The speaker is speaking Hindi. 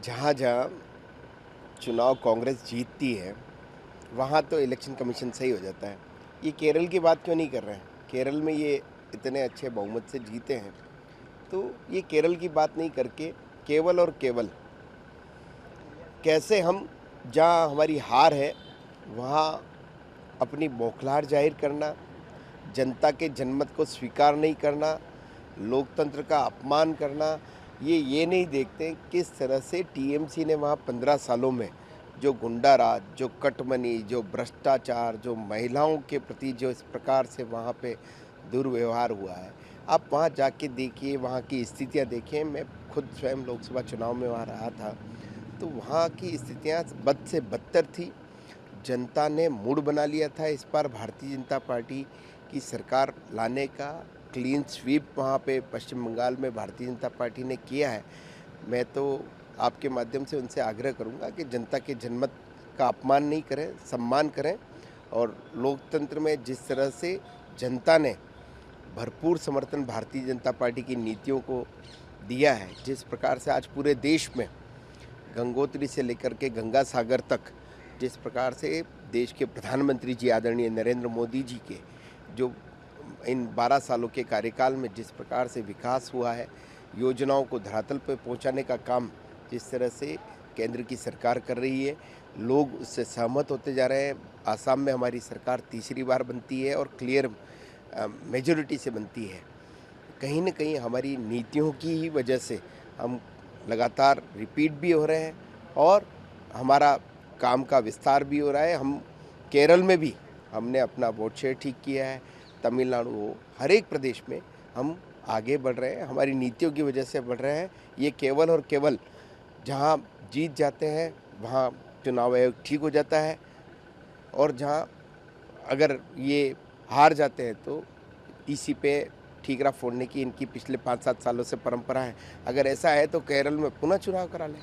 जहाँ जहाँ चुनाव कांग्रेस जीतती है, वहाँ तो इलेक्शन कमीशन सही हो जाता है। ये केरल की बात क्यों नहीं कर रहे हैं? केरल में ये इतने अच्छे बहुमत से जीते हैं, तो ये केरल की बात नहीं करके केवल और केवल कैसे हम जहाँ हमारी हार है, वहाँ अपनी बौखलाहट ज़ाहिर करना, जनता के जनमत को स्वीकार नहीं करना, लोकतंत्र का अपमान करना, ये नहीं देखते किस तरह से टीएमसी ने वहाँ 15 सालों में जो गुंडा राज, जो कटमनी, जो भ्रष्टाचार, जो महिलाओं के प्रति जो इस प्रकार से वहाँ पे दुर्व्यवहार हुआ है, आप वहाँ जाके देखिए, वहाँ की स्थितियाँ देखिए। मैं खुद स्वयं लोकसभा चुनाव में वहाँ रहा था, तो वहाँ की स्थितियाँ बद से बदतर थी। जनता ने मूड बना लिया था इस बार भारतीय जनता पार्टी की सरकार लाने का। क्लीन स्वीप वहाँ पे पश्चिम बंगाल में भारतीय जनता पार्टी ने किया है। मैं तो आपके माध्यम से उनसे आग्रह करूँगा कि जनता के जनमत का अपमान नहीं करें, सम्मान करें। और लोकतंत्र में जिस तरह से जनता ने भरपूर समर्थन भारतीय जनता पार्टी की नीतियों को दिया है, जिस प्रकार से आज पूरे देश में गंगोत्री से लेकर के गंगा सागर तक जिस प्रकार से देश के प्रधानमंत्री जी आदरणीय नरेंद्र मोदी जी के जो इन 12 सालों के कार्यकाल में जिस प्रकार से विकास हुआ है, योजनाओं को धरातल पर पहुंचाने का काम जिस तरह से केंद्र की सरकार कर रही है, लोग उससे सहमत होते जा रहे हैं। आसाम में हमारी सरकार तीसरी बार बनती है और क्लियर मेजॉरिटी से बनती है। कहीं न कहीं हमारी नीतियों की ही वजह से हम लगातार रिपीट भी हो रहे हैं और हमारा काम का विस्तार भी हो रहा है। हम केरल में भी हमने अपना वोट शेयर ठीक किया है, तमिलनाडु हो, हर एक प्रदेश में हम आगे बढ़ रहे हैं, हमारी नीतियों की वजह से बढ़ रहे हैं। ये केवल और केवल जहाँ जीत जाते हैं, वहाँ चुनाव आयोग ठीक हो जाता है और जहाँ अगर ये हार जाते हैं तो ईसी पे ठीकरा फोड़ने की इनकी पिछले 5-7 सालों से परंपरा है। अगर ऐसा है तो केरल में पुनः चुनाव करा लें।